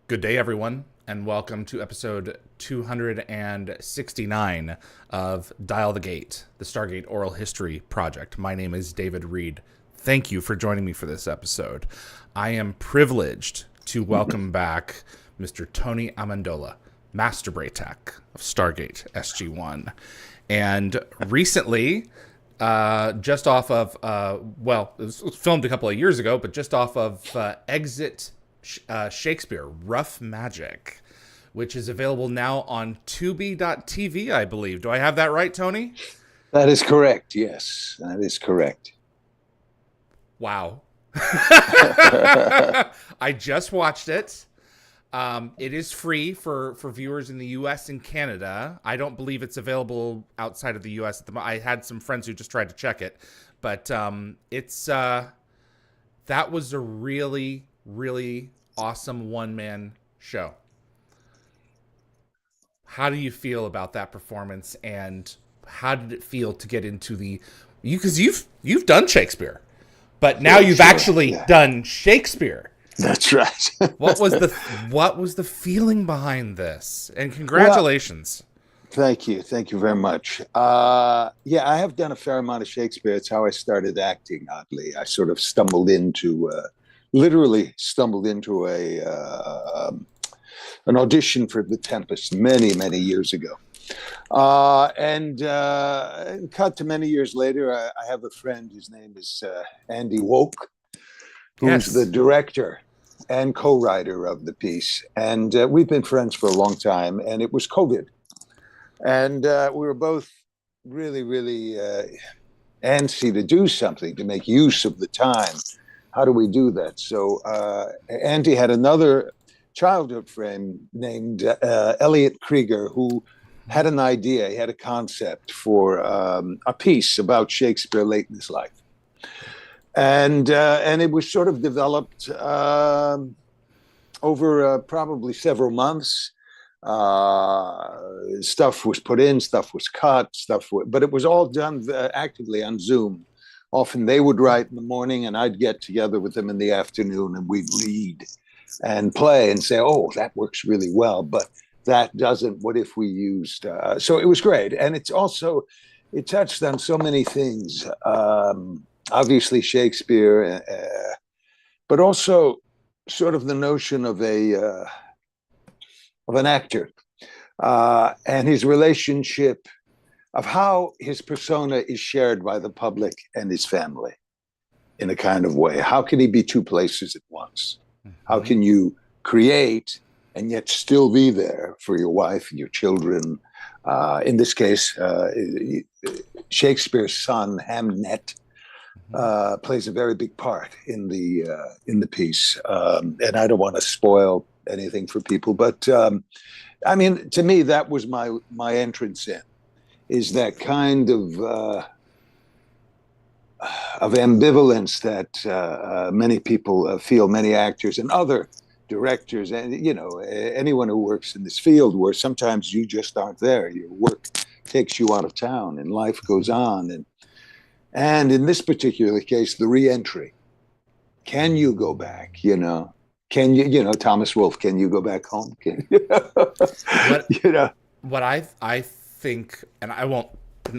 Good day, everyone, and welcome to episode 269 of Dial the Gate, the Stargate Oral History Project. My name is David Reed. Thank you for joining me for this episode. I am privileged to welcome back Mr. Tony Amendola, Master Braytech of Stargate SG-1. And recently, just off of, it was filmed a couple of years ago, but just off of Exit Shakespeare, Rough Magic, which is available now on Tubi.tv, I believe. Do I have that right, Tony? That is correct. Yes, that is correct. Wow. I just watched it. It is free for viewers in the U.S. and Canada. I don't believe it's available outside of the U.S. I had some friends who just tried to check it, but that was a really, really awesome one-man show. How do you feel about that performance, and how did it feel to get into because you've done Shakespeare, but now you've actually done Shakespeare. That's right. What was the feeling behind this? And congratulations. Well, thank you very much. I have done a fair amount of Shakespeare. It's how I started acting. Oddly, I sort of literally stumbled into an audition for The Tempest many years ago. And cut to many years later, I have a friend. His name is Andy Woke, who's the director and co-writer of the piece. And we've been friends for a long time, and it was COVID. And we were both really antsy to do something, to make use of the time. How do we do that? So Andy had another childhood friend named Elliot Krieger, who had an idea. He had a concept for a piece about Shakespeare late in his life. And it was sort of developed over probably several months. Stuff was put in, stuff was cut, but it was all done actively on Zoom. Often they would write in the morning, and I'd get together with them in the afternoon, and we'd read and play and say, "Oh, that works really well, but that doesn't. What if we used?" So it was great, and it touched on so many things. Obviously Shakespeare, but also sort of the notion of an actor and his relationship, of how his persona is shared by the public and his family in a kind of way. How can he be two places at once? Mm-hmm. How can you create and yet still be there for your wife and your children? In this case, Shakespeare's son, Hamnet, plays a very big part in the piece, and I don't want to spoil anything for people, but I mean, to me, that was my entrance in, is that kind of ambivalence that many people feel, many actors and other directors, and anyone who works in this field, where sometimes you just aren't there. Your work takes you out of town, and life goes on, and in this particular case, the re-entry. Can you go back? Can you? Thomas Wolfe. Can you go back home? What I think, and I won't.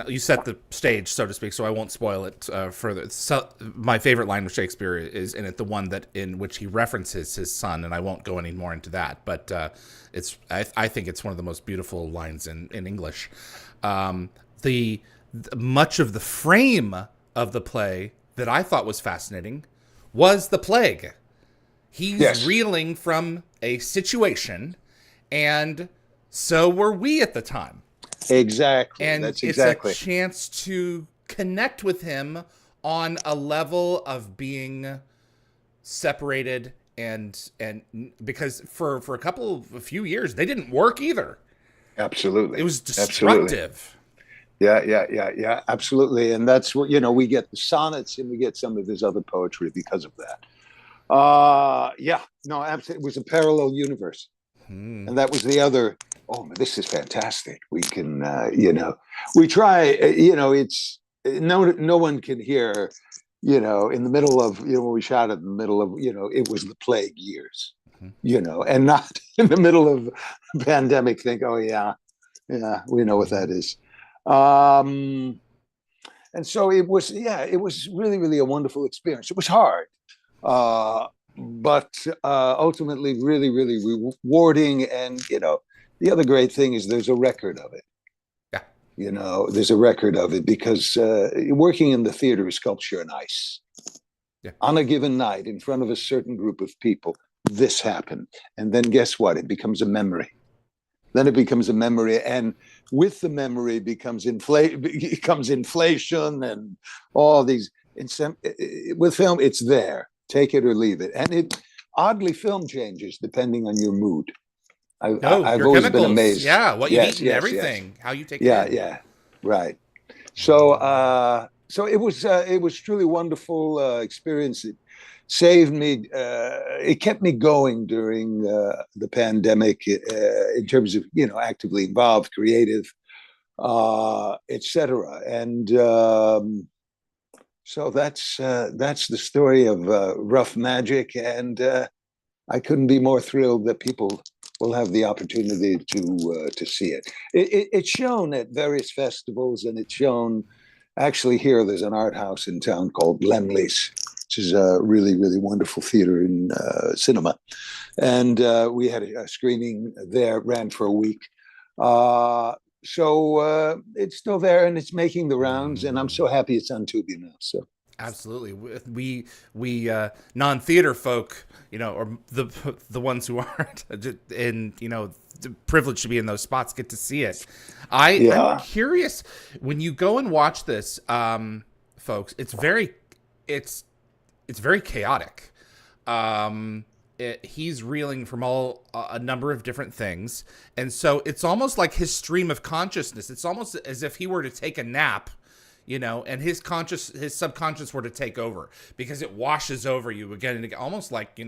You set the stage, so to speak, so I won't spoil it further. So, my favorite line of Shakespeare is in it, the one that in which he references his son, and I won't go any more into that. But I think it's one of the most beautiful lines in English. Much of the frame of the play that I thought was fascinating was the plague. He's reeling from a situation, and so were we at the time. Exactly. And it's a chance to connect with him on a level of being separated, and because for a few years they didn't work either. Absolutely. It was destructive. Yeah, absolutely. And that's what, we get the sonnets, and we get some of his other poetry because of that. Absolutely. It was a parallel universe. And that was the other. Oh, this is fantastic. We can, we try, it's no one can hear, in the middle of, when we shot it in the middle of, it was the plague years. and not in the middle of a pandemic think, oh yeah, we know what that is. And so it was really, really a wonderful experience. It was hard, but ultimately really, really rewarding. And, the other great thing is there's a record of it. Yeah. There's a record of it because working in the theater is sculpture and ice. Yeah. On a given night in front of a certain group of people, this happened. And then guess what? It becomes a memory. Then it becomes a memory, and with the memory becomes inflation and all these. With film, it's there. Take it or leave it, and oddly film changes depending on your mood. I've your always chemicals. been amazed. Yeah, what you eat and everything, how you take it in. Yeah, right. So it was truly wonderful experience. It saved me. It kept me going during the pandemic in terms of actively involved, creative, etc. And so that's the story of Rough Magic, and I couldn't be more thrilled that people will have the opportunity to see it. It's shown at various festivals, and it's shown. Actually, here there's an art house in town called Lemley's, which is a really, really wonderful theater in cinema. And we had a screening there, ran for a week. So it's still there, and it's making the rounds, and I'm so happy it's on Tubi now. So absolutely, we non-theater folk, or the ones who aren't, and privileged to be in those spots, get to see it. I'm curious, when you go and watch this, folks, it's very chaotic. He's reeling from a number of different things, and so it's almost like his stream of consciousness. It's almost as if he were to take a nap, and his subconscious were to take over, because it washes over you again and again, almost like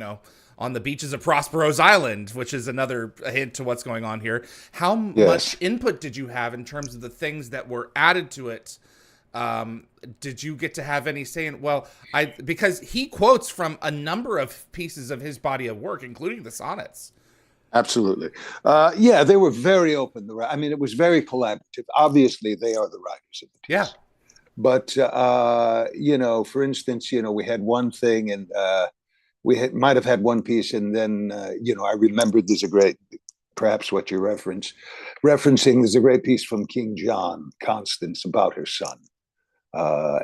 on the beaches of Prospero's Island, which is another hint to what's going on here. How much input did you have in terms of the things that were added to it? Did you get to have any say in, because he quotes from a number of pieces of his body of work, including the sonnets. Absolutely. They were very open. I mean, it was very collaborative. Obviously, they are the writers of the piece. Yeah. But, for instance, we had one thing, and might have had one piece, and then, I remembered there's a great, perhaps what you're referencing, there's a great piece from King John, Constance, about her son.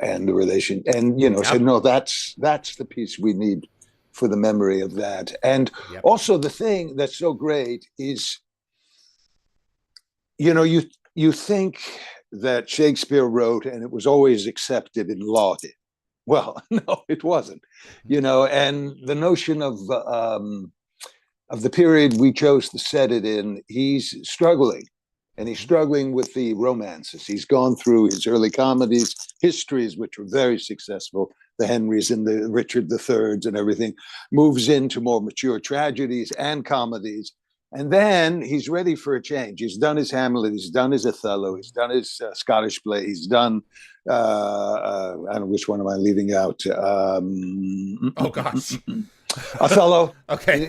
And the relation, and said, no, that's the piece we need for the memory of that. And also the thing that's so great is, you think that Shakespeare wrote and it was always accepted and lauded. Well, no, it wasn't. And the notion of the period we chose to set it in, he's struggling. And he's struggling with the romances. He's gone through his early comedies, histories, which were very successful, the Henrys and the Richard III's and everything, moves into more mature tragedies and comedies. And then he's ready for a change. He's done his Hamlet, he's done his Othello, he's done his Scottish play, he's done, I don't know, which one am I leaving out? Oh, gosh. Othello. Okay.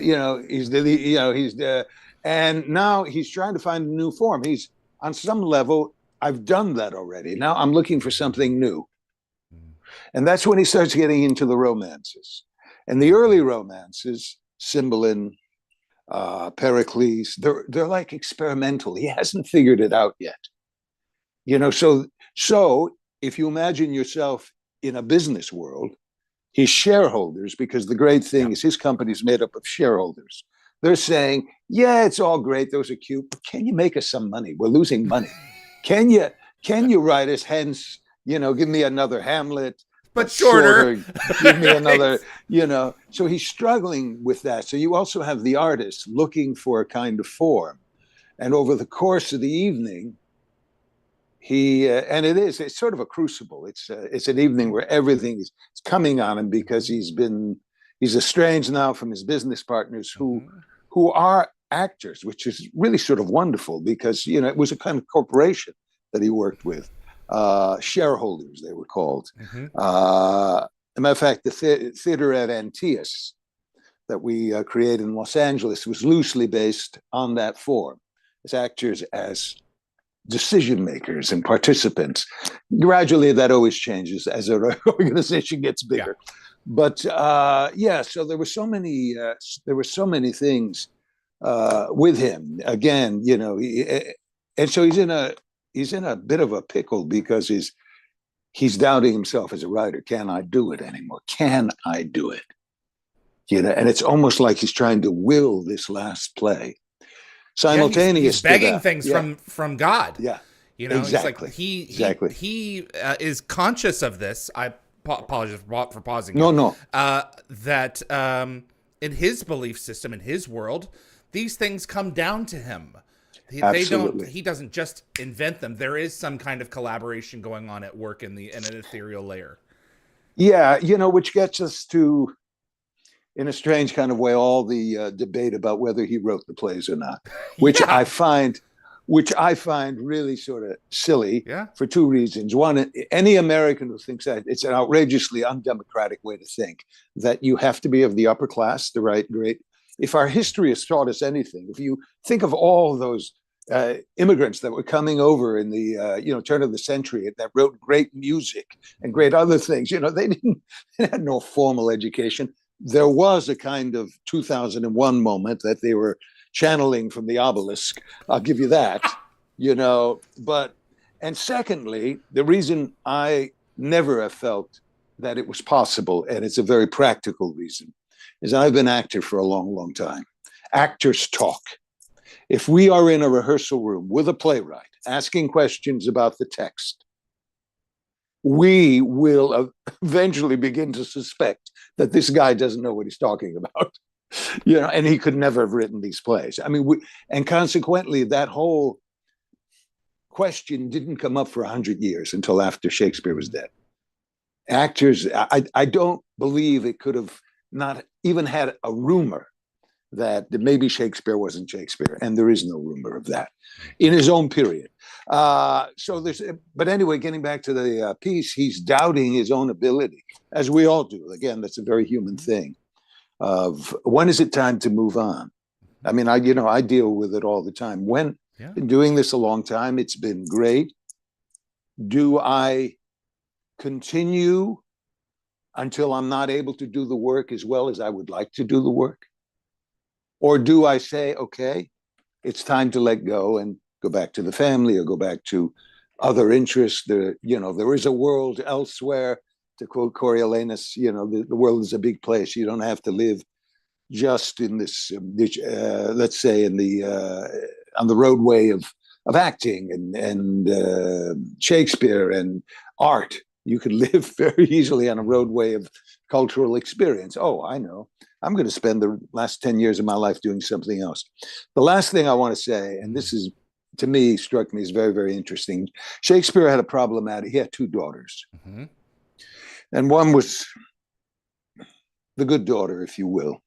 And now he's trying to find a new form. He's, on some level, I've done that already. Now I'm looking for something new. And that's when he starts getting into the romances. And the early romances, Cymbeline, Pericles, they're like experimental. He hasn't figured it out yet. So if you imagine yourself in a business world, his shareholders, because the great thing is his company's made up of shareholders. They're saying, yeah, it's all great. Those are cute. But can you make us some money? We're losing money. Can you write us, hence, give me another Hamlet, but shorter. Give me another, So he's struggling with that. So you also have the artist looking for a kind of form. And over the course of the evening, it's sort of a crucible. It's an evening where everything is coming on him because he's estranged now from his business partners who are actors, which is really sort of wonderful because, it was a kind of corporation that he worked with. Shareholders, they were called. As a matter of fact, the theater at Antaeus, that we created in Los Angeles was loosely based on that form, as actors, as decision makers and participants. Gradually, that always changes as an organization gets bigger. Yeah. But so there were so many things with him. Again, and so he's in a bit of a pickle because he's doubting himself as a writer. Can I do it anymore? Can I do it? And it's almost like he's trying to will this last play. Simultaneous, he's begging things from God. Yeah, exactly. He's like, he is conscious of this. I apologize for pausing. No. That in his belief system, in his world, these things come down to him. Absolutely. He doesn't just invent them. There is some kind of collaboration going on at work in an ethereal layer. Yeah, which gets us to, in a strange kind of way, all the debate about whether he wrote the plays or not, which I find really sort of silly for two reasons. One, any American who thinks that, it's an outrageously undemocratic way to think, that you have to be of the upper class to write great. If our history has taught us anything, if you think of all those immigrants that were coming over in the turn of the century that wrote great music and great other things, they had no formal education. There was a kind of 2001 moment that they were channeling from the obelisk. I'll give you that, and secondly, the reason I never have felt that it was possible, and it's a very practical reason, is I've been an actor for a long, long time. Actors talk. If we are in a rehearsal room with a playwright asking questions about the text, we will eventually begin to suspect that this guy doesn't know what he's talking about, and he could never have written these plays. I mean, and consequently, that whole question didn't come up for 100 years until after Shakespeare was dead. Actors, I don't believe it could have not even had a rumor that maybe Shakespeare wasn't Shakespeare, and there is no rumor of that in his own period. But anyway, getting back to the piece, he's doubting his own ability, as we all do. Again, that's a very human thing. Of when is it time to move on? I mean, I deal with it all the time. Been doing this a long time. It's been great. Do I continue until I'm not able to do the work as well as I would like to do the work? Or do I say, okay, it's time to let go and go back to the family or go back to other interests? There is a world elsewhere. To quote Coriolanus, the world is a big place. You don't have to live just in this, let's say, on the roadway of acting and Shakespeare and art. You could live very easily on a roadway of cultural experience. Oh, I know. I'm going to spend the last 10 years of my life doing something else. The last thing I want to say, and this is, to me, struck me as very, very interesting. Shakespeare had a problematic, he had two daughters. Mm-hmm. And one was the good daughter, if you will.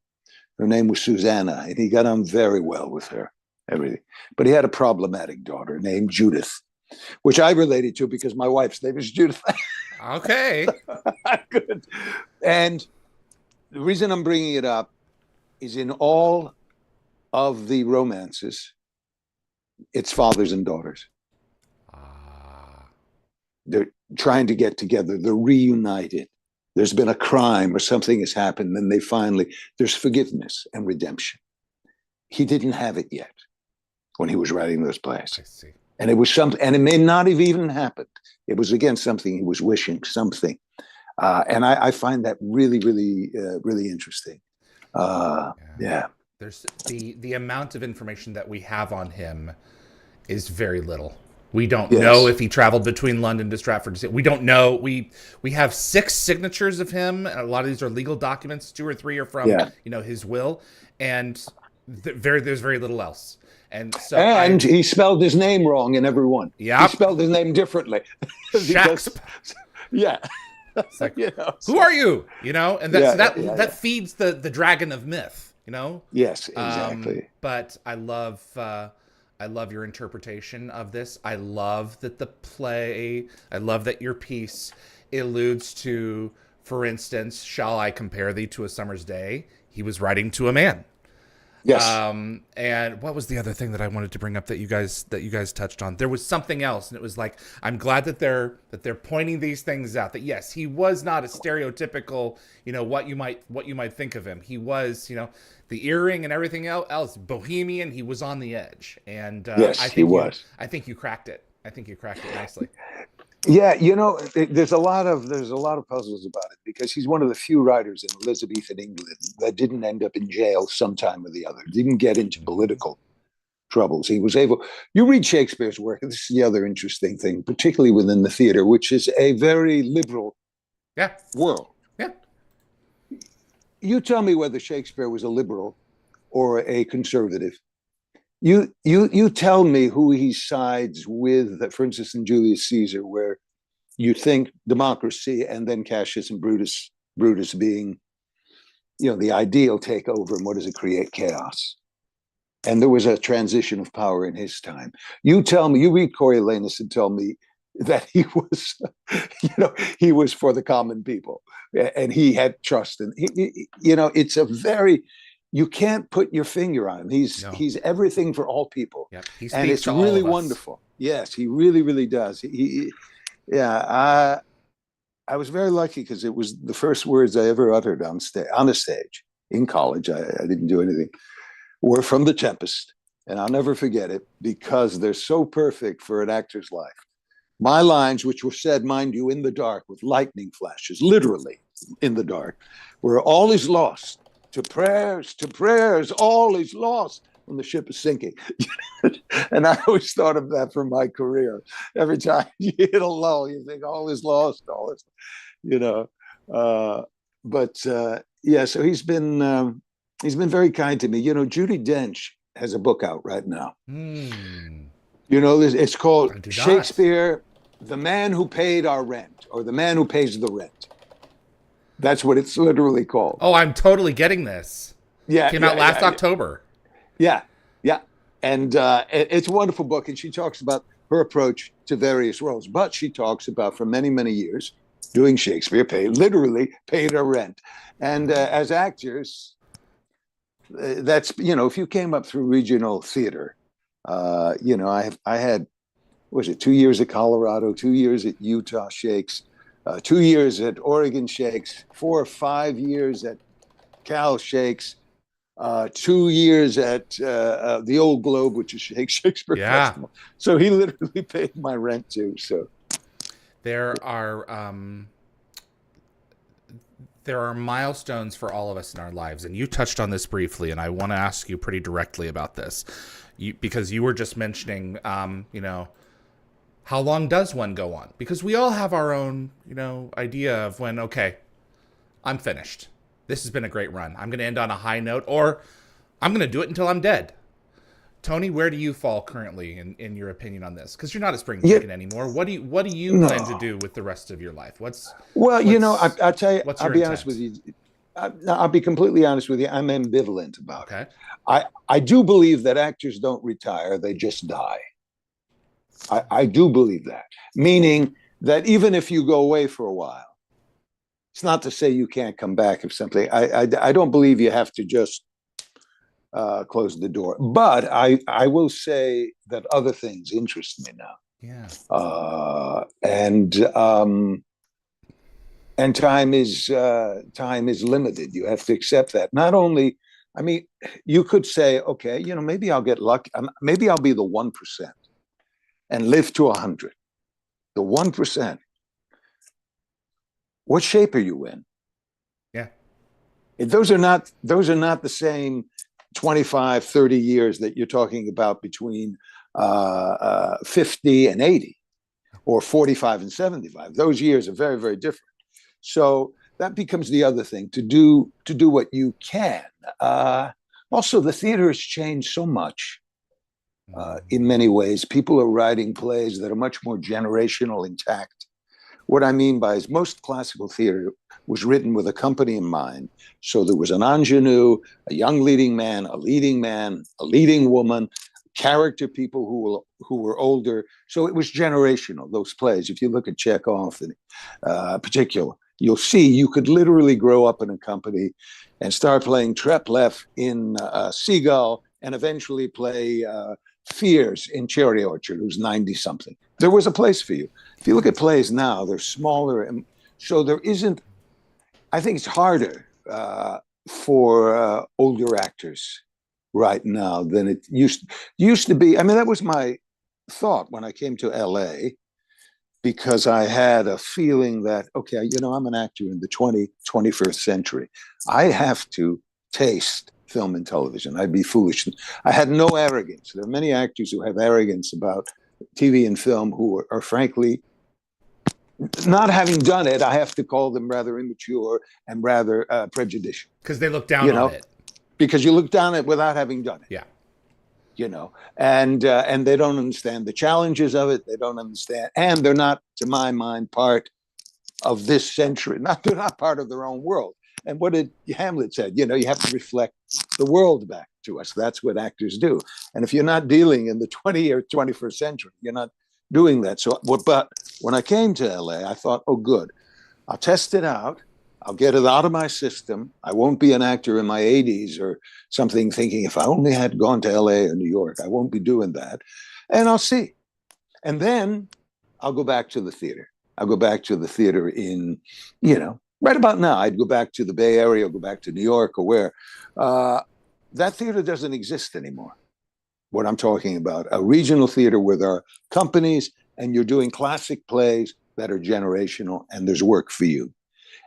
Her name was Susanna, and he got on very well with her, everything. But he had a problematic daughter named Judith, which I related to because my wife's name is Judith. Okay. Good. And the reason I'm bringing it up is in all of the romances, it's fathers and daughters. They're trying to get together. They're reunited. There's been a crime or something has happened. And there's forgiveness and redemption. He didn't have it yet when he was writing those plays. I see. And it was something, and it may not have even happened. It was, again, something he was wishing, something. And I find that really, really, really interesting. Yeah. There's the amount of information that we have on him is very little. We don't know if he traveled between London to Stratford. We don't know. We have 6 signatures of him. A lot of these are legal documents. 2 or 3 are from his will, and there's very little else. And so he spelled his name wrong in every one. Yeah, he spelled his name differently. Yeah. It's like, who are you? And that feeds the dragon of myth. Yes, exactly. But I love your interpretation of this. I love that your piece alludes to, for instance, shall I compare thee to a summer's day? he was writing to a man. Yes. And what was the other thing that I wanted to bring up that you guys touched on? There was something else, and it was like, I'm glad that they're pointing these things out. That yes, he was not a stereotypical, what you might think of him. He was, the earring and everything else, bohemian. He was on the edge, and Yes, he was. I think you cracked it. I think you cracked it nicely. Yeah, there's a lot of puzzles about it, because he's one of the few writers in Elizabethan England that didn't end up in jail sometime or the other, didn't get into political troubles. He was able. You read Shakespeare's work, and this is the other interesting thing, particularly within the theater, which is a very liberal world. Yeah. You tell me whether Shakespeare was a liberal or a conservative. You tell me who he sides with, for instance, in Julius Caesar, where you think democracy and then Cassius and Brutus being, the ideal take over, and what does it create? Chaos. And there was a transition of power in his time. You read Coriolanus and tell me that he was, he was for the common people, and he had trust. And it's a very, you can't put your finger on him. He's everything for all people. Yep. And it's really wonderful. Yes, he really, really does. I was very lucky, because it was the first words I ever uttered on a stage in college. I didn't do anything. Were from The Tempest, and I'll never forget it, because they're so perfect for an actor's life. My lines, which were said, mind you, in the dark with lightning flashes, literally in the dark, were all is lost. To prayers, all is lost when the ship is sinking. And I always thought of that for my career. Every time you hit a lull, you think all is lost, all is, so he's been very kind to me. Judy Dench has a book out right now. It's called Shakespeare, The Man Who Paid Our Rent, or The Man Who Pays the Rent. That's what it's literally called. Oh, I'm totally getting this. Yeah. Came out last October. Yeah. And it's a wonderful book. And she talks about her approach to various roles. But she talks about, for many, many years, doing Shakespeare, literally paid her rent. And as actors, that's, if you came up through regional theater, I had, 2 years at Colorado, 2 years at Utah Shakes, 2 years at Oregon Shakes, 4 or 5 years at Cal Shakes, 2 years at the Old Globe, which is Shakespeare Festival. So he literally paid my rent too. So there are milestones for all of us in our lives, and you touched on this briefly, and I want to ask you pretty directly about this, because you were just mentioning, how long does one go on? Because we all have our own, idea of when, okay, I'm finished. This has been a great run. I'm going to end on a high note, or I'm going to do it until I'm dead. Tony, where do you fall currently in your opinion on this? Because you're not a spring chicken anymore. What do you plan to do with the rest of your life? I'll tell you, I'll be honest with you. I'll be completely honest with you. I'm ambivalent about it. I do believe that actors don't retire. They just die. I do believe that, meaning that even if you go away for a while, it's not to say you can't come back if something. I don't believe you have to just close the door. But I will say that other things interest me now. Yeah. And time is limited. You have to accept that. Not only, you could say, okay, maybe I'll get lucky. Maybe I'll be the 1%. And live to 100. The 1%. What shape are you in? Yeah. Those are not the same 25, 30 years that you're talking about between 50 and 80, or 45 and 75. Those years are very, very different. So that becomes the other thing, to do what you can. Also, the theater has changed so much. In many ways, people are writing plays that are much more generational, intact. What I mean by is most classical theater was written with a company in mind. So there was an ingenue, a young leading man, a leading woman, character people who were older. So it was generational, those plays. If you look at Chekhov in particular, you'll see you could literally grow up in a company and start playing Treplef in Seagull and eventually play Fears in Cherry Orchard, who's 90 something. There was a place for you. If you look at plays now, they're smaller. And so there isn't, I think it's harder for older actors right now than it used to be. I mean, that was my thought when I came to LA, because I had a feeling that, okay, I'm an actor in the 21st century. I have to taste film and television. I'd be foolish. I had no arrogance. There are many actors who have arrogance about TV and film who are frankly, not having done it, I have to call them rather immature and rather prejudicial. Because they look down on it. Because you look down at it without having done it. Yeah. And they don't understand the challenges of it. They don't understand, and they're not, to my mind, part of this century. They're not part of their own world. And what did Hamlet said? You have to reflect the world back to us. That's what actors do. And if you're not dealing in the 20th or 21st century, you're not doing that. So, but when I came to LA, I thought, oh, good, I'll test it out. I'll get it out of my system. I won't be an actor in my 80s or something thinking if I only had gone to LA or New York, I won't be doing that. And I'll see. And then I'll go back to the theater. I'll go back to the theater in, right about now. I'd go back to the Bay Area, or go back to New York or where. That theater doesn't exist anymore. What I'm talking about, a regional theater where there are companies and you're doing classic plays that are generational and there's work for you.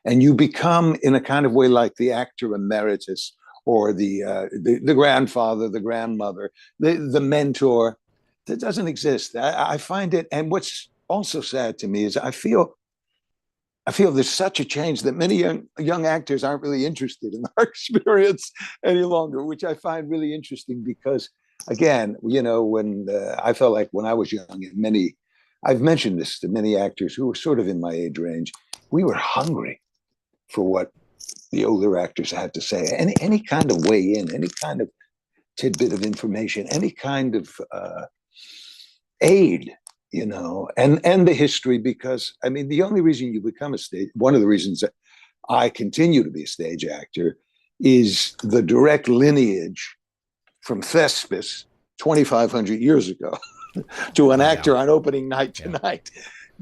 And you become, in a kind of way, like the actor emeritus or the grandfather, the grandmother, the mentor. That doesn't exist. I find it, and what's also sad to me is I feel there's such a change that many young actors aren't really interested in our experience any longer, which I find really interesting because, again, when I felt like when I was young, and I've mentioned this to many actors who were sort of in my age range, we were hungry for what the older actors had to say. Any kind of way in, any kind of tidbit of information, any kind of aid, and the history, because, I mean, the only reason you become one of the reasons that I continue to be a stage actor is the direct lineage from Thespis 2,500 years ago to an actor on opening night tonight.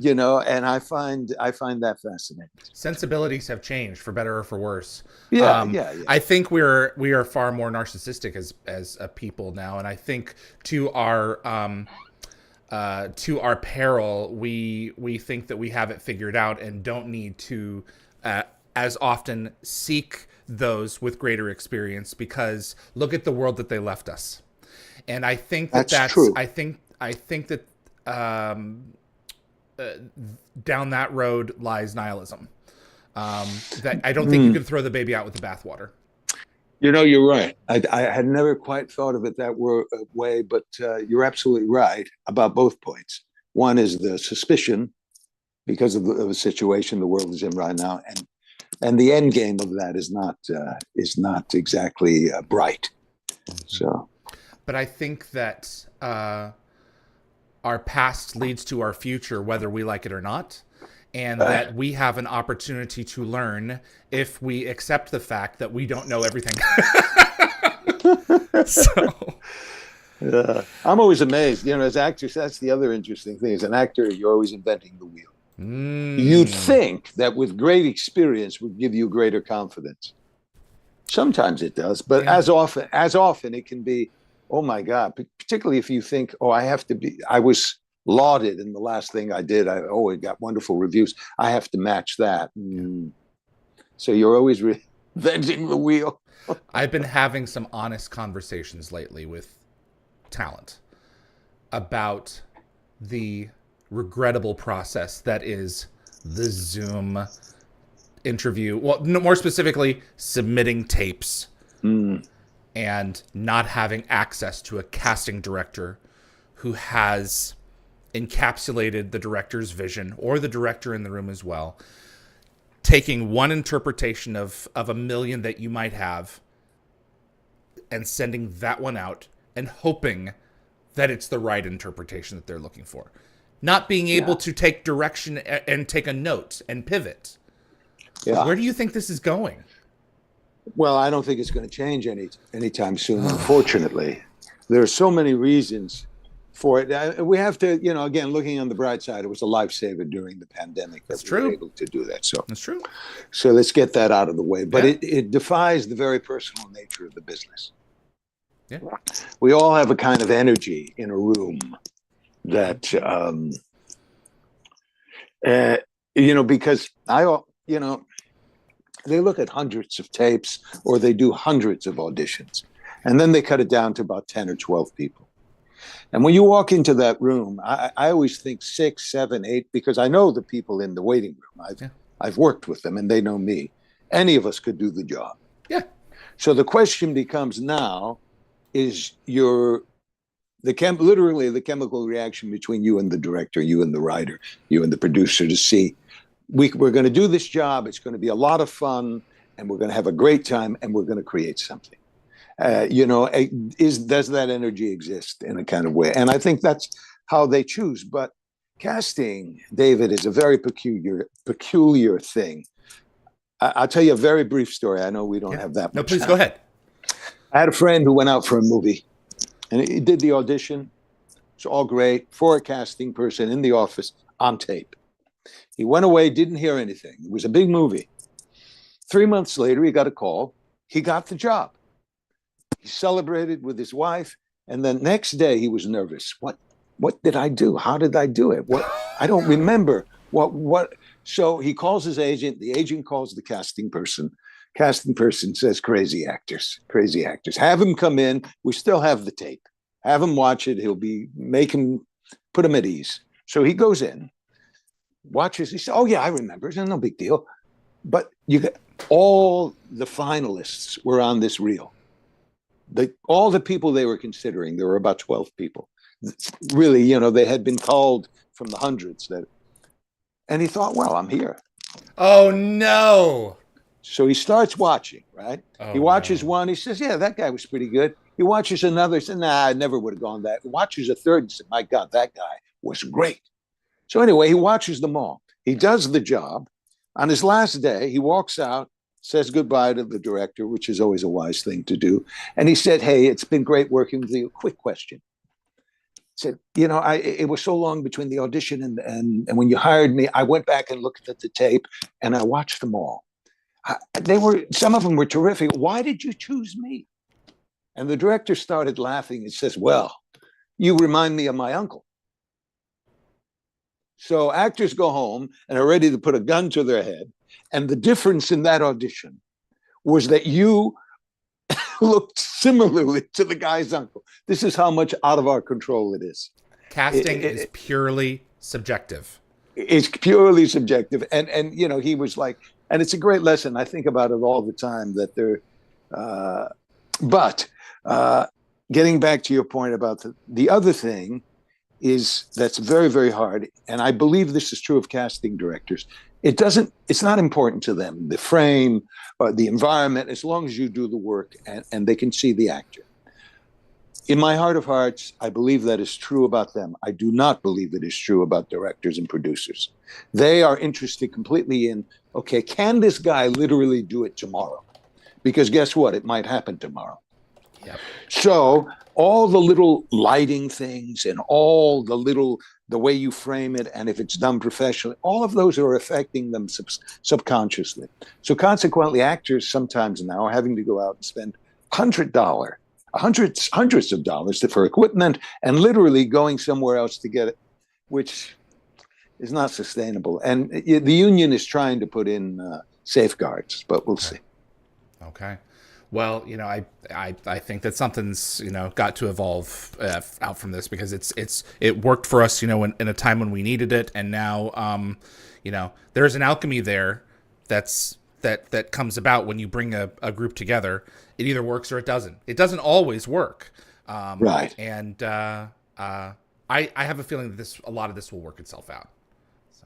And I find that fascinating. Sensibilities have changed for better or for worse. Yeah. I think we are far more narcissistic as a people now, and I think to our peril, we think that we have it figured out and don't need to as often seek those with greater experience, because look at the world that they left us. And I think that's true. I think that down that road lies nihilism. That I don't think you can throw the baby out with the bathwater. You're right. I had never quite thought of it that way, but you're absolutely right about both points. One is the suspicion because of the situation the world is in right now, and the end game of that is not exactly bright. So, but I think that our past leads to our future, whether we like it or not, and that we have an opportunity to learn if we accept the fact that we don't know everything. I'm always amazed. As actors, that's the other interesting thing. As an actor, you're always inventing the wheel. You'd think that with great experience would give you greater confidence. Sometimes it does, but as often it can be, oh my God, particularly if you think, I was lauded in the last thing I did. It got wonderful reviews. I have to match that. So you're always reinventing the wheel. I've been having some honest conversations lately with talent about the regrettable process that is the Zoom interview. Well, more specifically, submitting tapes and not having access to a casting director who has encapsulated the director's vision, or the director in the room as well, taking one interpretation of a million that you might have and sending that one out and hoping that it's the right interpretation that they're looking for. Not being able to take direction and take a note and pivot. Yeah. Where do you think this is going? Well, I don't think it's going to change anytime soon, unfortunately. There are so many reasons for it. We have to, again, looking on the bright side, it was a lifesaver during the pandemic that we were able to do that. So that's true. So let's get that out of the way. But Yeah. it defies the very personal nature of the business. Yeah. We all have a kind of energy in a room that, because they look at hundreds of tapes or they do hundreds of auditions, and then they cut it down to about 10 or 12 people. And when you walk into that room, I always think 6, 7, 8, because I know the people in the waiting room. I've worked with them and they know me. Any of us could do the job. Yeah. So the question becomes now is literally the chemical reaction between you and the director, you and the writer, you and the producer to see we're going to do this job. It's going to be a lot of fun and we're going to have a great time and we're going to create something. Does that energy exist in a kind of way? And I think that's how they choose. But casting, David, is a very peculiar thing. I'll tell you a very brief story. I know we don't have that much. No, please go ahead. I had a friend who went out for a movie and he did the audition. It's all great for a casting person in the office on tape. He went away, didn't hear anything. It was a big movie. 3 months later, he got a call. He got the job. He celebrated with his wife. And then next day he was nervous. What did I do? How did I do it? I don't remember what. So he calls his agent. The agent calls the casting person. Casting person says, crazy actors. Have him come in. We still have the tape. Have him watch it. Put him at ease. So he goes in, watches. He says, oh yeah, I remember. It's no big deal. But all the finalists were on this reel. All the people they were considering, there were about 12 people. Really, they had been called from the hundreds. And he thought, well, I'm here. Oh, no. So he starts watching, right? He watches one. He says, yeah, that guy was pretty good. He watches another. He says, nah, I never would have gone that. He watches a third and says, my God, that guy was great. So anyway, he watches them all. He does the job. On his last day, he walks out, says goodbye to the director, which is always a wise thing to do. And he said, hey, it's been great working with you. Quick question. He said, it was so long between the audition and when you hired me, I went back and looked at the tape and I watched them all. Some of them were terrific. Why did you choose me? And the director started laughing and says, well, you remind me of my uncle. So actors go home and are ready to put a gun to their head. And the difference in that audition was that you looked similarly to the guy's uncle. This is how much out of our control it is. Casting is purely subjective. It's purely subjective. And he was like, and it's a great lesson. I think about it all the time that getting back to your point about the other thing is that's very, very hard. And I believe this is true of casting directors. It's not important to them, the frame or the environment, as long as you do the work and they can see the actor. In my heart of hearts, I believe that is true about them. I do not believe it is true about directors and producers. They are interested completely in, okay, can this guy literally do it tomorrow? Because guess what? It might happen tomorrow. Yep. So all the little lighting things and all the way you frame it, and if it's done professionally, all of those are affecting them subconsciously. So consequently, actors sometimes now are having to go out and spend hundreds of dollars for equipment and literally going somewhere else to get it, which is not sustainable. And the union is trying to put in safeguards, but we'll see. Okay. Well, I think that something's, got to evolve out from this, because it worked for us, in a time when we needed it. And now, there's an alchemy there that comes about when you bring a group together. It either works or it doesn't. It doesn't always work. Right. And I have a feeling that a lot of this will work itself out.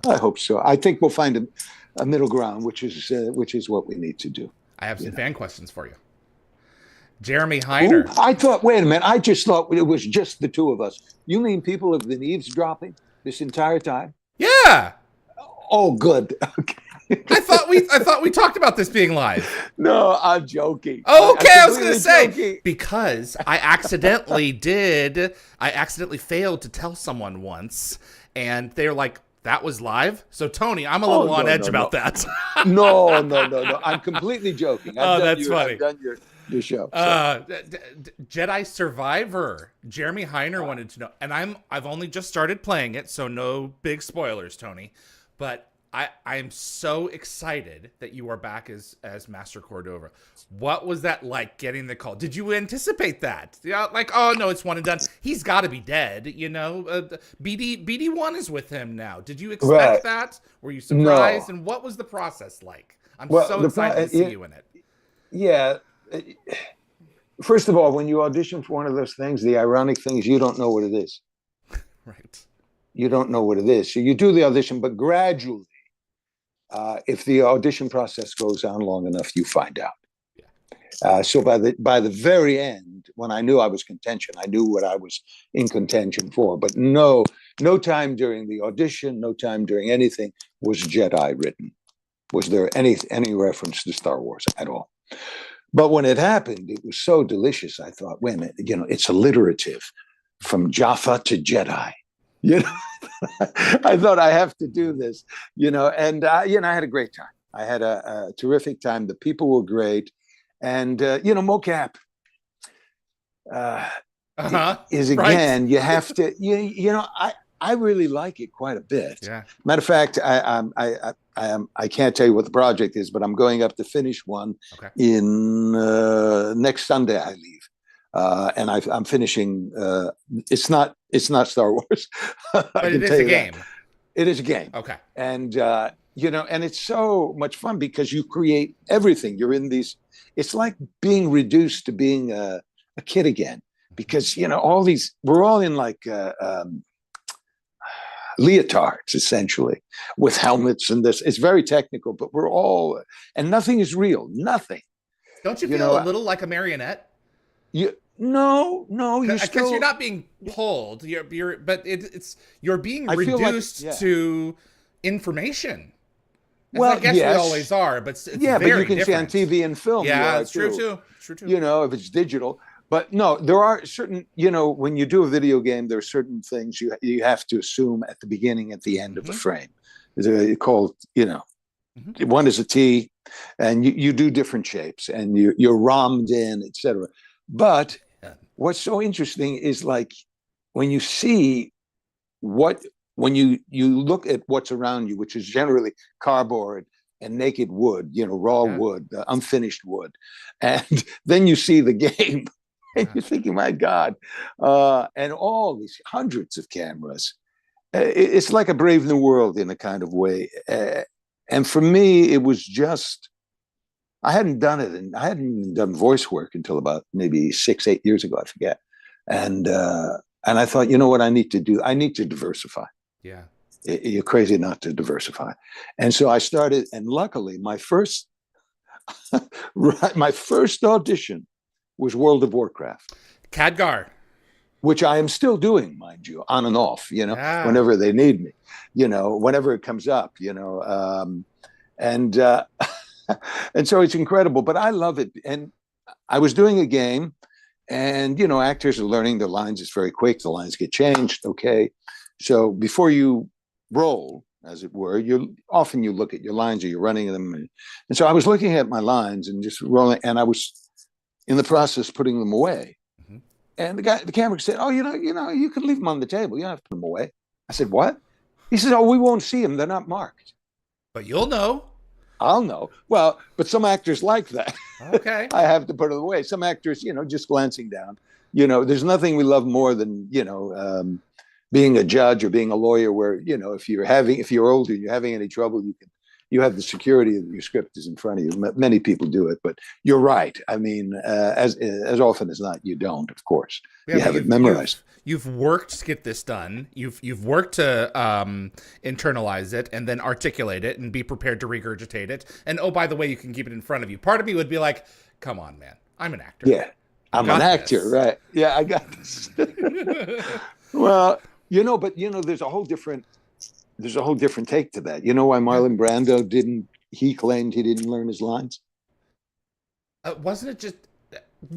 So. I hope so. I think we'll find a middle ground, which is what we need to do. I have some fan questions for you. Jeremy Heiner. I thought, wait a minute, I just thought it was just the two of us. You mean people have been eavesdropping this entire time? Yeah. Oh, good. Okay. I thought we talked about this being live. No, I'm joking. Oh, okay, I was gonna say joking. because I accidentally failed to tell someone once, and they're like, "That was live." So Tony, I'm a little on edge about that. No. I'm completely joking. That's funny. I've done your show. Jedi Survivor. Jeremy Heiner wanted to know, and I've only just started playing it, so no big spoilers, Tony. But I am so excited that you are back as Master Cordova. What was that like, getting the call? Did you anticipate that? Yeah, like, oh no, it's one and done. He's got to be dead, you know. BD1 is with him now. Did you expect that? Were you surprised? No. And what was the process like? I'm so excited to see you in it. Yeah. First of all, when you audition for one of those things, the ironic thing is you don't know what it is. Right. You don't know what it is. So you do the audition, but gradually, if the audition process goes on long enough, you find out. Yeah. So by the very end, when I knew I was contention, I knew what I was in contention for. But no time during the audition, no time during anything was Jedi written. Was there any reference to Star Wars at all? But when it happened, it was so delicious. I thought, wait a minute, it's alliterative from Jaffa to Jedi. I thought I have to do this, and I had a great time. I had a terrific time. The people were great, and mocap is again. Right. You have to, I really like it quite a bit. Yeah. Matter of fact, I can't tell you what the project is, but I'm going up to finish one in next Sunday. I leave. And I'm finishing. It's not Star Wars, but it is a game. It is a game. Okay. And and it's so much fun because you create everything. You're in these. It's like being reduced to being a kid again, because all these. We're all in like leotards essentially with helmets and this. It's very technical, but we're all, and nothing is real. Nothing. Don't you feel a little like a marionette? No, because you're not being pulled. You're being reduced to information. Well, I guess we always are, but it's very but you can different. see on TV and film. Yeah, it's true too. If it's digital. But no, there are certain, when you do a video game, there are certain things you have to assume at the beginning, at the end of the frame. It's called, one is a T, and you do different shapes, and you're ROM'd in, etc. But what's so interesting is like when you see when you look at what's around you, which is generally cardboard and naked wood, raw wood, unfinished wood, and then you see the game. And you're thinking, my God, and all these hundreds of cameras. It's like a Brave New World in a kind of way. And for me, it was just, I hadn't done it, and I hadn't even done voice work until about maybe 6-8 years ago, I forget. And I thought, what I need to do? I need to diversify. Yeah. You're crazy not to diversify. And so I started, and luckily my first audition was World of Warcraft. Khadgar. Which I am still doing, mind you, on and off, whenever they need me, whenever it comes up, and so it's incredible, but I love it. And I was doing a game, and, actors are learning their lines. It's very quick. The lines get changed. Okay. So before you roll, as it were, you look at your lines, or you're running them. And so I was looking at my lines and just rolling, and I was in the process putting them away. Mm-hmm. And the camera said, "Oh, you can leave them on the table. You don't have to put them away." I said, "What?" He says, "Oh, we won't see them. They're not marked." But you'll know. I'll know. Well, but some actors like that. Okay. I have to put it away. Some actors, just glancing down. There's nothing we love more than, being a judge or being a lawyer where, if you're older, you're having any trouble, you have the security that your script is in front of you. Many people do it, but you're right. I mean, as often as not, you don't, of course. You have it memorized. You've worked to get this done. You've worked to internalize it and then articulate it and be prepared to regurgitate it. And oh, by the way, you can keep it in front of you. Part of me would be like, come on, man. I'm an actor. Yeah, I'm an actor, right? Yeah, I got this. Well, but there's a whole different take to that. You know why Marlon Brando didn't he claimed he didn't learn his lines? Wasn't it just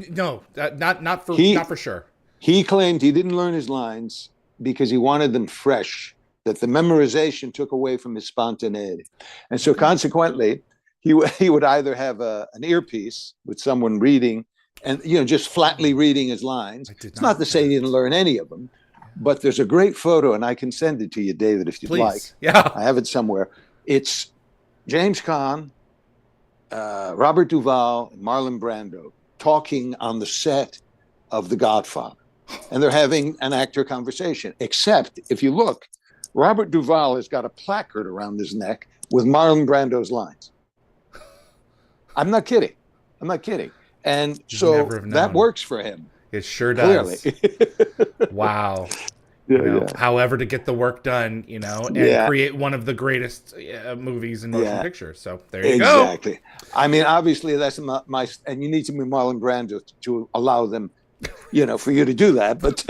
no? Not He for sure. he claimed he didn't learn his lines because he wanted them fresh, that the memorization took away from his spontaneity. And so consequently, he would either have an earpiece with someone reading and, just flatly reading his lines. It's not to say he didn't learn any of them, but there's a great photo, and I can send it to you, David, if you'd like. Yeah. I have it somewhere. It's James Caan, Robert Duvall, and Marlon Brando talking on the set of The Godfather. And they're having an actor conversation, except if you look, Robert Duvall has got a placard around his neck with Marlon Brando's lines. I'm not kidding. And so that works for him. It sure does. Clearly. Wow. Yeah. However, to get the work done, and create one of the greatest movies in motion picture. So there you go. Exactly. I mean, obviously, that's my, and you need to be Marlon Brando to allow them, for you to do that. But,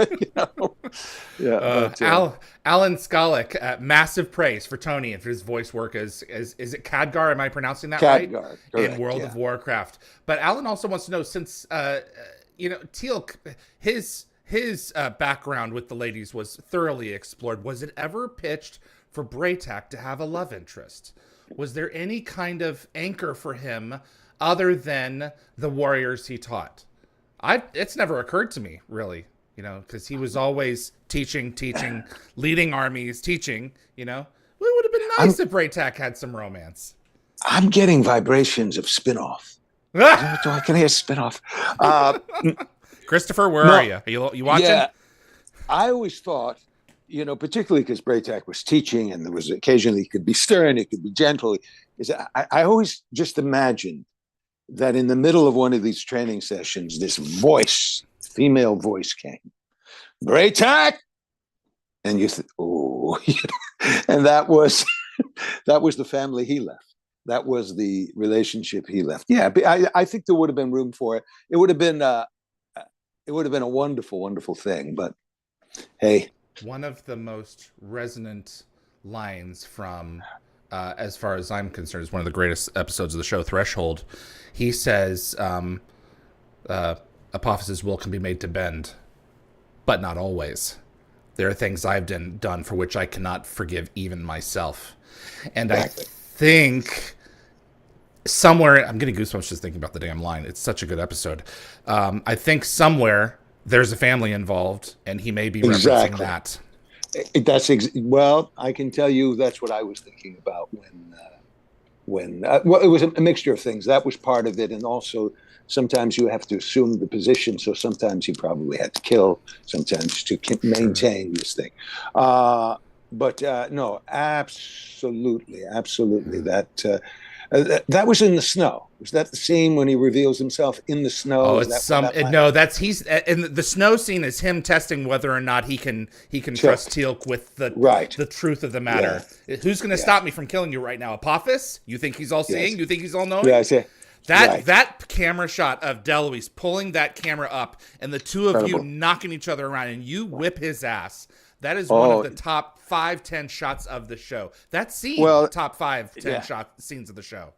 Alan Skolnick, massive praise for Tony and for his voice work as is it Khadgar? Am I pronouncing that right? Khadgar, in World of Warcraft. But Alan also wants to know, since Teal'c, his background with the ladies was thoroughly explored. Was it ever pitched for Braytak to have a love interest? Was there any kind of anchor for him other than the warriors he taught? It's never occurred to me, really, because he was always teaching, leading armies, teaching, It would have been nice if Braytak had some romance. I'm getting vibrations of spinoff. I can hear spinoff. Christopher, where are you? Are you watching? Yeah, I always thought, particularly because Braytak was teaching, and there was occasionally it could be stern, it could be gentle. I always just imagined that in the middle of one of these training sessions, this female voice came, Braytak, and you think, oh, and that was the family he left. That was the relationship he left. Yeah, I think there would have been room for it. It would have been a wonderful, wonderful thing. But hey, one of the most resonant lines from, as far as I'm concerned, is one of the greatest episodes of the show, Threshold. He says, Apophysis' will can be made to bend, but not always. There are things I've done for which I cannot forgive even myself. And exactly. I think somewhere, I'm getting goosebumps just thinking about the damn line. It's such a good episode. I think somewhere there's a family involved, and he may be referencing that. Well, I can tell you that's what I was thinking about when it was a mixture of things. That was part of it, and also sometimes you have to assume the position. So sometimes you probably had to kill, sometimes to maintain this thing. But no, absolutely. That was in the snow. Was that the scene when he reveals himself in the snow? Oh, it's he's and the snow scene is him testing whether or not he can trust Teal'c with the truth of the matter. Yeah. Who's going to stop me from killing you right now? Apophis? You think he's all seeing? Yes. You think he's all knowing? Yeah, I see. That camera shot of DeLuise pulling that camera up and the two of you knocking each other around and you whip his ass. That is one of the top 5-10 shots of the show. That scene, top 5-10 scenes of the show.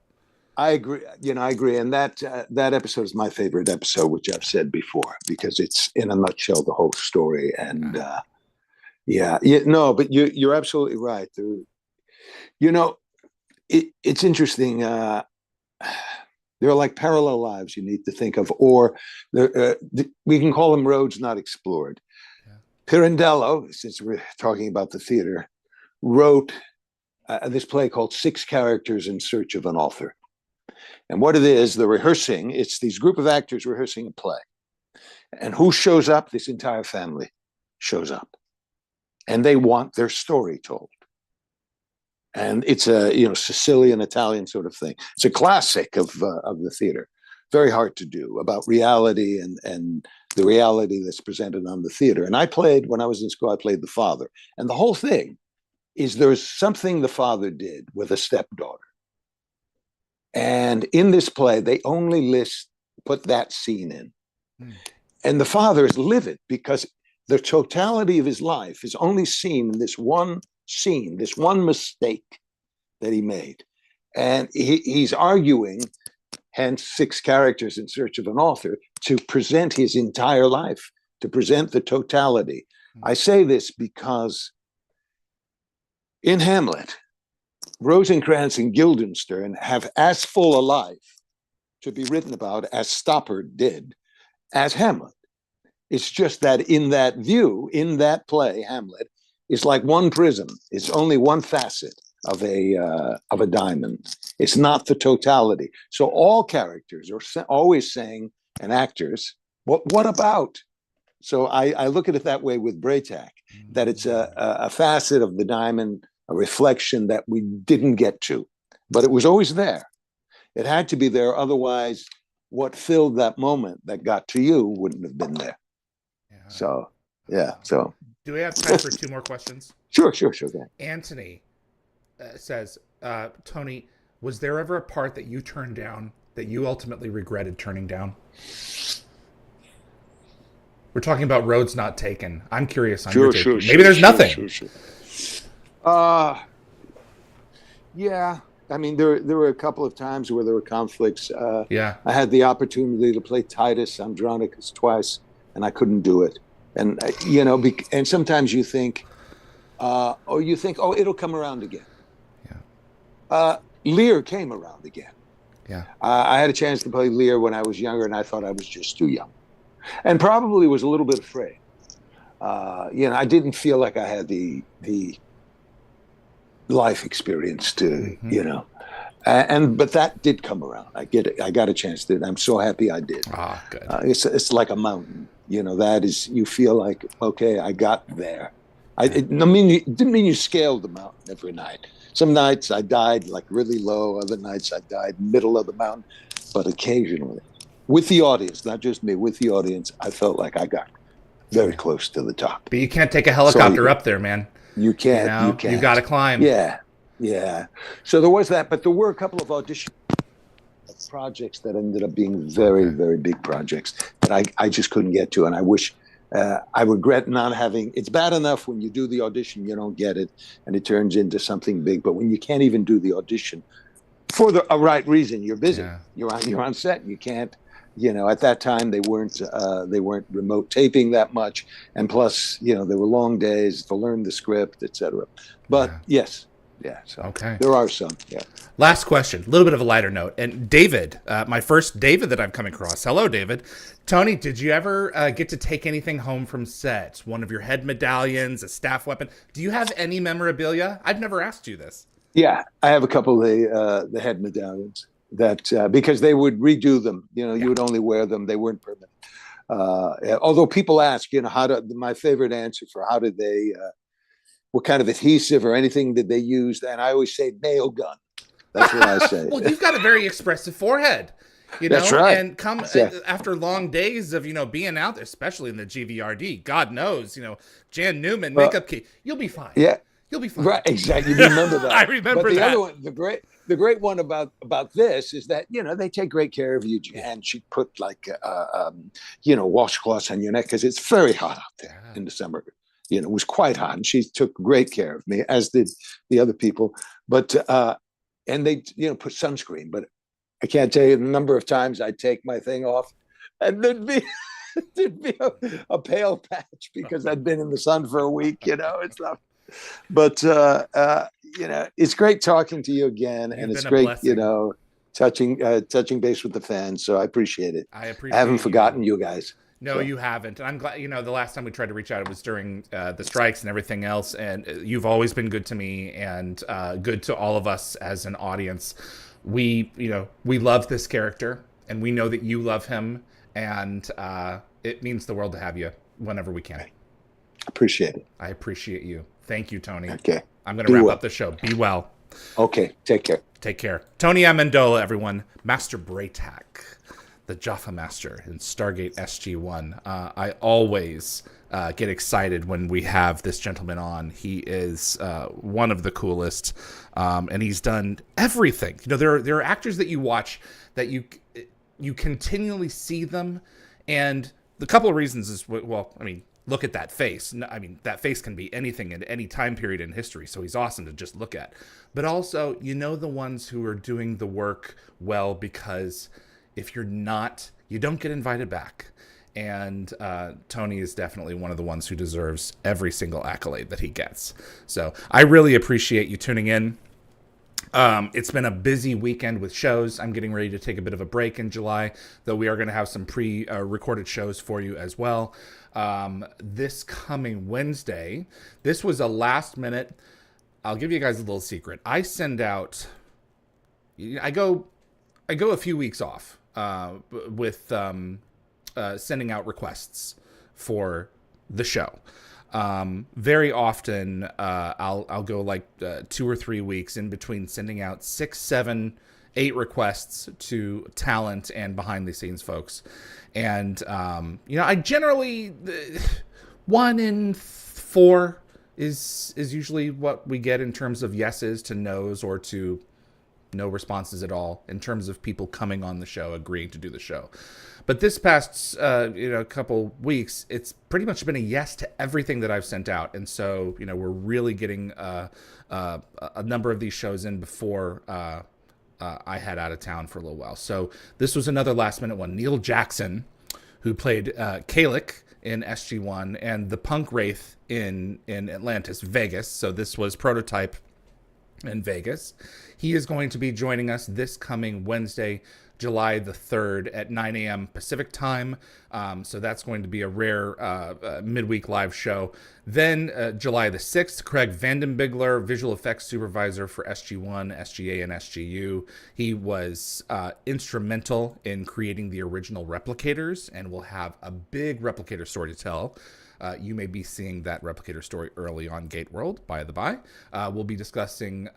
I agree. I agree. And that episode is my favorite episode, which I've said before, because it's in a nutshell the whole story. And but you're absolutely right. It's interesting. There are like parallel lives you need to think of, or we can call them roads not explored. Pirandello, since we're talking about the theater, wrote this play called Six Characters in Search of an Author. And what it is, it's these group of actors rehearsing a play. And who shows up? This entire family shows up. And they want their story told. And it's a Sicilian, Italian sort of thing. It's a classic of the theater. Very hard to do, about reality and the reality that's presented on the theater. And when I was in school, I played the father. And the whole thing is there's something the father did with a stepdaughter. And in this play, they only put that scene in. And the father is livid because the totality of his life is only seen in this one scene, this one mistake that he made. And he's arguing, hence 6 characters in search of an author, to present his entire life, to present the totality. I say this because in Hamlet, Rosencrantz and Guildenstern have as full a life to be written about as Stoppard did as Hamlet. It's just that in that view, in that play, Hamlet is like one prism. It's only one facet of a diamond. It's not the totality. So all characters are always saying, and actors, what about? So I look at it that way with Braytak, that it's a facet of the diamond, a reflection that we didn't get to, but it was always there. It had to be there. Otherwise, what filled that moment that got to you wouldn't have been there. Yeah. So, yeah. So, do we have time for 2 more questions? Sure. Anthony says, Tony, was there ever a part that you turned down that you ultimately regretted turning down? We're talking about roads not taken. I'm curious on your take. Maybe there's nothing. Sure. Yeah. I mean, there were a couple of times where there were conflicts. Yeah. I had the opportunity to play Titus Andronicus twice, and I couldn't do it. And and sometimes you think, it'll come around again. Yeah. Lear came around again. Yeah. I had a chance to play Lear when I was younger, and I thought I was just too young, and probably was a little bit afraid. I didn't feel like I had the life experience to, but that did come around. I get it. I got a chance to. I'm so happy I did. Good. It's like a mountain. That is, you feel like, okay, I got there. It didn't mean you scaled the mountain every night. Some nights I died like really low. Other nights I died middle of the mountain. But occasionally, with the audience, not just me, with the audience, I felt like I got very close to the top. But you can't take a helicopter up there, man. You can't. You can't. You got to climb. Yeah. So there was that, but there were a couple of audition projects that ended up being very, very big projects that I just couldn't get to, and I wish. I regret not having. It's bad enough when you do the audition, you don't get it, and it turns into something big. But when you can't even do the audition for a right reason, you're busy. Yeah. You're on set. You can't. At that time they weren't remote taping that much, and plus, there were long days to learn the script, etc. But yes. Yeah. So okay. There are some. Yeah. Last question, a little bit of a lighter note. And David, my first David that I've come across. Hello, David. Tony, did you ever get to take anything home from set? One of your head medallions, a staff weapon? Do you have any memorabilia? I've never asked you this. Yeah, I have a couple of the head medallions that because they would redo them. You would only wear them; they weren't permanent. Although people ask, my favorite answer for how did they. What kind of adhesive or anything did they use? And I always say nail gun. That's what I say. Well, you've got a very expressive forehead, That's right. And after long days of, being out there, especially in the GVRD, God knows, Jan Newman, makeup key, you'll be fine. Yeah. You'll be fine. Right. Exactly. You remember that. I remember but the that. Other one, the great one about this is that, they take great care of you. And she put like, washcloths on your neck because it's very hot out there in the summer. It was quite hot, and she took great care of me, as did the other people. But and they, put sunscreen. But I can't tell you the number of times I'd take my thing off, and there'd be a pale patch because I'd been in the sun for a week. It's not. But it's great talking to you again, and it's great, touching base with the fans. So I appreciate it. I haven't forgotten you guys. No, you haven't. And I'm glad, the last time we tried to reach out, it was during the strikes and everything else. And you've always been good to me and good to all of us as an audience. We love this character, and we know that you love him. And it means the world to have you whenever we can. Appreciate it. I appreciate you. Thank you, Tony. Okay. I'm going to wrap up the show. Be well. Okay. Take care. Take care. Tony Amendola, everyone. Master Braytak. The Jaffa Master in Stargate SG-1. I always get excited when we have this gentleman on. He is one of the coolest, and he's done everything. There are actors that you watch that you continually see them, and the couple of reasons is, look at that face. I mean, that face can be anything in any time period in history, so he's awesome to just look at. But also, the ones who are doing the work well, because if you're not, you don't get invited back. And Tony is definitely one of the ones who deserves every single accolade that he gets. So I really appreciate you tuning in. It's been a busy weekend with shows. I'm getting ready to take a bit of a break in July, though we are going to have some pre-recorded shows for you as well. This coming Wednesday, this was a last minute. I'll give you guys a little secret. I send out, I go a few weeks off with sending out requests for the show. Very often, I'll go like 2 or 3 weeks in between sending out 6, 7, 8 requests to talent and behind the scenes folks. And, I generally, 1 in 4 is usually what we get in terms of yeses to nos, or to no responses at all, in terms of people coming on the show, agreeing to do the show. But this past, couple weeks, it's pretty much been a yes to everything that I've sent out. And so, we're really getting a number of these shows in before I head out of town for a little while. So this was another last minute one. Neil Jackson, who played Kalik in SG-1 and the Punk Wraith in Atlantis, Vegas. So this was Prototype in Vegas. He is going to be joining us this coming Wednesday, July the 3rd at 9 a.m. Pacific time. So that's going to be a rare midweek live show. Then July the 6th, Craig Vandenbigler, visual effects supervisor for SG-1, SGA, and SGU. He was instrumental in creating the original replicators, and will have a big replicator story to tell. You may be seeing that replicator story early on Gate World, by the by. We'll be discussing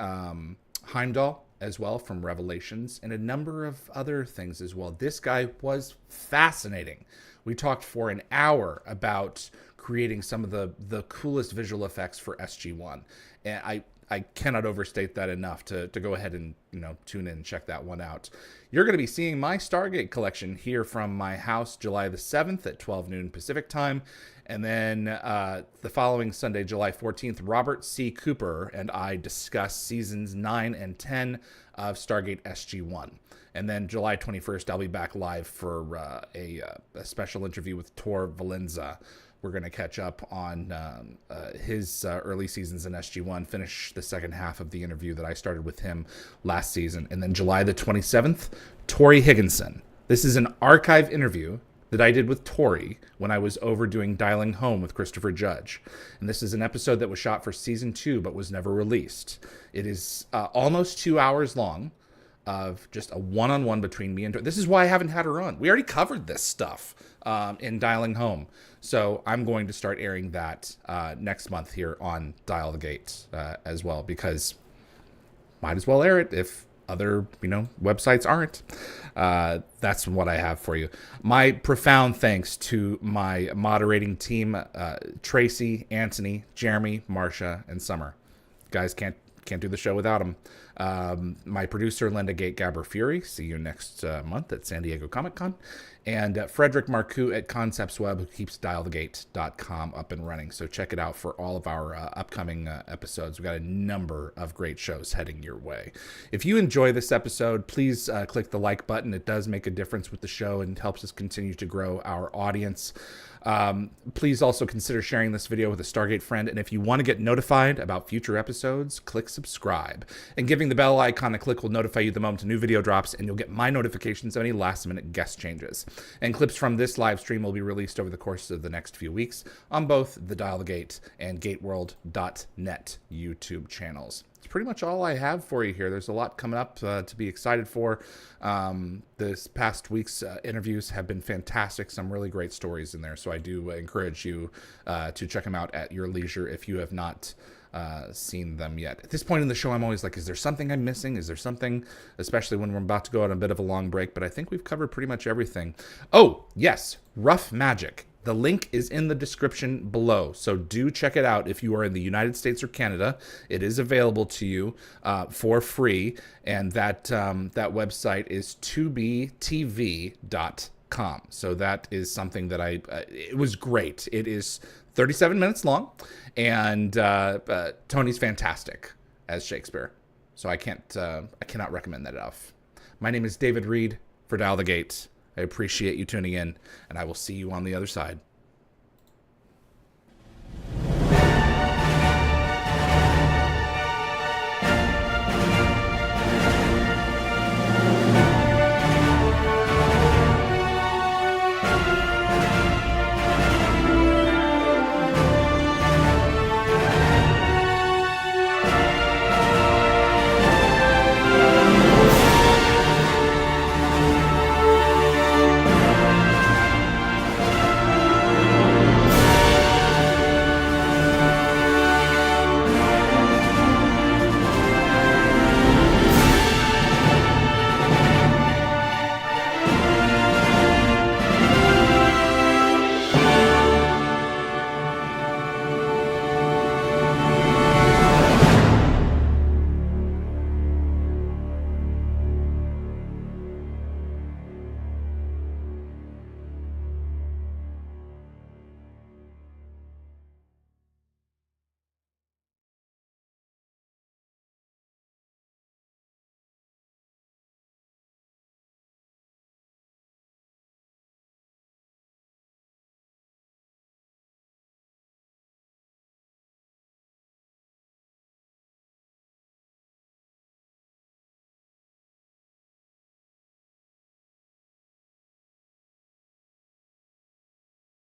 Heimdall as well from Revelations, and a number of other things as well. This guy was fascinating. We talked for an hour about creating some of the coolest visual effects for SG-1. And I cannot overstate that enough to go ahead and tune in and check that one out. You're going to be seeing my Stargate collection here from my house July the 7th at 12 noon Pacific time. And then the following Sunday, July 14th, Robert C. Cooper and I discuss seasons 9 and 10 of Stargate SG-1. And then July 21st, I'll be back live for a special interview with Tor Valenza. We're going to catch up on his early seasons in SG-1, finish the second half of the interview that I started with him last season. And then July the 27th, Tori Higginson. This is an archive interview that I did with Tori when I was over doing Dialing Home with Christopher Judge. And this is an episode that was shot for season 2 but was never released. It is almost 2 hours long of just a one-on-one between me and Tori. This is why I haven't had her on. We already covered this stuff in Dialing Home. So I'm going to start airing that next month here on Dial the Gate as well, because might as well air it if other websites aren't. That's what I have for you. My profound thanks to my moderating team, Tracy, Anthony, Jeremy, Marcia, and Summer. Guys, can't do the show without them. My producer, Linda Gate Gabber Fury. See you next month at San Diego Comic Con. And Frederick Marcoux at Concepts Web, who keeps dialthegate.com up and running. So check it out for all of our upcoming episodes. We've got a number of great shows heading your way. If you enjoy this episode, please click the like button. It does make a difference with the show and helps us continue to grow our audience. Please also consider sharing this video with a Stargate friend. And if you want to get notified about future episodes, click subscribe. And giving the bell icon a click will notify you the moment a new video drops, and you'll get my notifications of any last-minute guest changes. And clips from this live stream will be released over the course of the next few weeks on both the Dial the Gate and GateWorld.net YouTube channels. It's pretty much all I have for you here. There's a lot coming up to be excited for. This past week's interviews have been fantastic. Some really great stories in there. So I do encourage you to check them out at your leisure if you have not seen them yet. At this point in the show, I'm always like, is there something I'm missing? Is there something, especially when we're about to go on a bit of a long break? But I think we've covered pretty much everything. Oh, yes, Rough Magic. The link is in the description below, so do check it out if you are in the United States or Canada. It is available to you for free, and that website is 2btv.com. So that is something that it was great. It is 37 minutes long, and Tony's fantastic as Shakespeare. So I cannot recommend that enough. My name is David Reed for Dial the Gate. I appreciate you tuning in, and I will see you on the other side.